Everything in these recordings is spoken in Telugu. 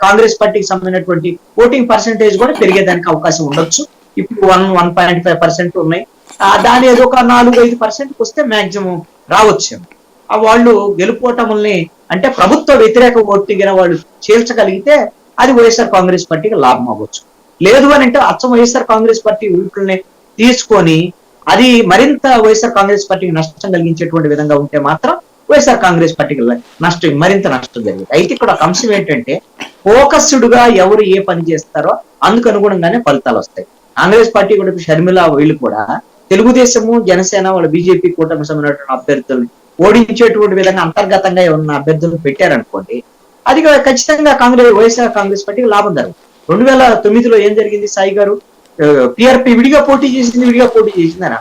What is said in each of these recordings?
కాంగ్రెస్ పార్టీకి సంబంధించినటువంటి ఓటింగ్ పర్సెంటేజ్ కూడా పెరిగేదానికి అవకాశం ఉండొచ్చు. ఇప్పుడు 1.5% ఉన్నాయి. దాని ఏదో ఒక 4-5% వస్తే మాక్సిమం రావచ్చు. వాళ్ళు గెలుపోవటముల్ని అంటే ప్రభుత్వ వ్యతిరేక ఓటుగిన వాళ్ళు చీల్చగలిగితే అది వైఎస్ఆర్ కాంగ్రెస్ పార్టీకి లాభం అవ్వచ్చు. లేదు అని అంటే అచ్చం వైఎస్ఆర్ కాంగ్రెస్ పార్టీ ఓట్లని తీసుకొని అది మరింత వైఎస్ఆర్ కాంగ్రెస్ పార్టీకి నష్టం కలిగించేటువంటి విధంగా ఉంటే మాత్రం వైఎస్ఆర్ కాంగ్రెస్ పార్టీకి మరింత నష్టం జరిగింది. అయితే ఇక్కడ ఒక అంశం ఏంటంటే ఫోకస్డ్ గా ఎవరు ఏ పని చేస్తారో అందుకు అనుగుణంగానే ఫలితాలు వస్తాయి. కాంగ్రెస్ పార్టీ కూడా షర్మిల వీళ్ళు కూడా తెలుగుదేశము, జనసేన, వాళ్ళ బీజేపీ కూటమి సంబంధించిన అభ్యర్థుల్ని ఓడించేటువంటి విధంగా అంతర్గతంగా ఉన్న అభ్యర్థులను పెట్టారనుకోండి, అది ఖచ్చితంగా వైఎస్ఆర్ కాంగ్రెస్ పార్టీకి లాభం జరుగుతుంది. 2009లో ఏం జరిగింది? సాయి గారు పిఆర్పి విడిగా పోటీ చేసిందనా?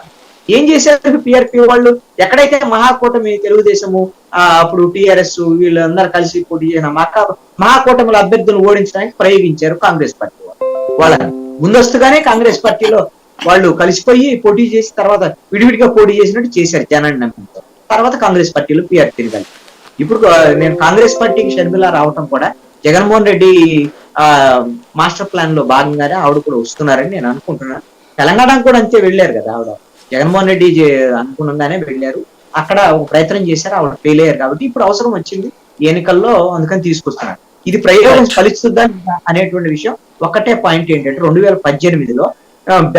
ఏం చేశారు పిఆర్పి వాళ్ళు? ఎక్కడైతే మహాకూటమి తెలుగుదేశము అప్పుడు టిఆర్ఎస్ వీళ్ళందరూ కలిసి పోటీ చేసిన మహాకూటమిల అభ్యర్థులను ఓడించడానికి ప్రయోగించారు కాంగ్రెస్ పార్టీ వాళ్ళని. ముందస్తుగానే కాంగ్రెస్ పార్టీలో వాళ్ళు కలిసిపోయి పోటీ చేసి తర్వాత విడివిడిగా పోటీ చేసినట్టు చేశారు జనాన్ని నమ్మించారు. తర్వాత కాంగ్రెస్ పార్టీలో పిఆర్పీని కలిసి ఇప్పుడు నేను కాంగ్రెస్ పార్టీకి షర్మిల రావటం కూడా జగన్మోహన్ రెడ్డి మాస్టర్ ప్లాన్ లో భాగంగానే ఆవిడ కూడా వస్తున్నారని నేను అనుకుంటున్నాను. తెలంగాణకు కూడా అంతే వెళ్ళారు కదా ఆవిడ. జగన్మోహన్ రెడ్డి అనుగుణంగానే వెళ్ళారు, అక్కడ ఒక ప్రయత్నం చేశారు, ఆవిడ ఫెయిల్ అయ్యారు. కాబట్టి ఇప్పుడు అవసరం వచ్చింది ఎన్నికల్లో, అందుకని తీసుకొస్తున్నారు. ఇది ప్రయోగం ఫలిస్తుందా అనేటువంటి విషయం ఒక్కటే పాయింట్ ఏంటంటే 2018లో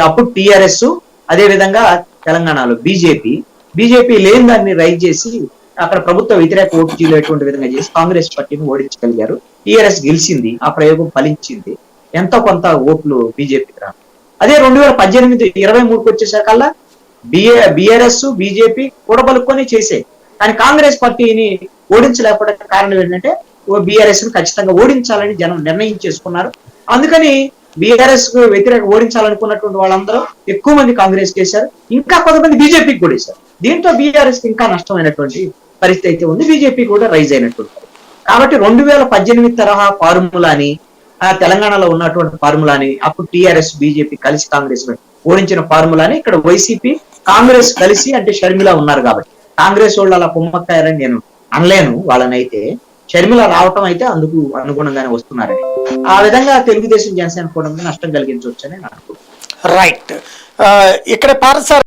అప్పుడు టిఆర్ఎస్ అదే విధంగా తెలంగాణలో బీజేపీ లేని దాన్ని రైజ్ చేసి అక్కడ ప్రభుత్వ వ్యతిరేక ఓటు చీలేటువంటి విధంగా చేసి కాంగ్రెస్ పార్టీని ఓడించగలిగారు. టీఆర్ఎస్ గెలిచింది, ఆ ప్రయోగం ఫలించింది, ఎంతో కొంత ఓట్లు బీజేపీకి రా. అదే 2018-23కి వచ్చేసరికల్లా బీఆర్ఎస్ బీజేపీ కూడబలుకొని చేసే, కానీ కాంగ్రెస్ పార్టీని ఓడించలేకపోవడానికి కారణం ఏంటంటే బీఆర్ఎస్ ను ఖచ్చితంగా ఓడించాలని జనం నిర్ణయించేసుకున్నారు. అందుకని బీఆర్ఎస్ కు వ్యతిరేక ఓడించాలనుకున్నటువంటి వాళ్ళందరూ ఎక్కువ మంది కాంగ్రెస్ చేశారు, ఇంకా కొంతమంది బీజేపీకి కూడా వేశారు. దీంతో బీఆర్ఎస్ కి ఇంకా నష్టమైనటువంటి పరిస్థితి అయితే ఉంది, బీజేపీ కూడా రైజ్ అయినటువంటి. కాబట్టి 2018 తరహా ఫార్ములాని తెలంగాణలో ఉన్నటువంటి ఫార్ములాని అప్పుడు టిఆర్ఎస్ బీజేపీ కలిసి కాంగ్రెస్ ఓడించిన ఫార్ములాని ఇక్కడ వైసీపీ కాంగ్రెస్ కలిసి అంటే షర్మిల ఉన్నారు కాబట్టి కాంగ్రెస్ వాళ్ళు అలా కుమ్మక్కారని నేను అనలేను. వాళ్ళనైతే షర్మిల రావటం అయితే అందుకు అనుగుణంగానే వస్తున్నారని, ఆ విధంగా తెలుగుదేశం జనసేన కూడా నష్టం కలిగించవచ్చు అని నేను అనుకుంటున్నాను. రైట్. ఇక్కడ పారసార్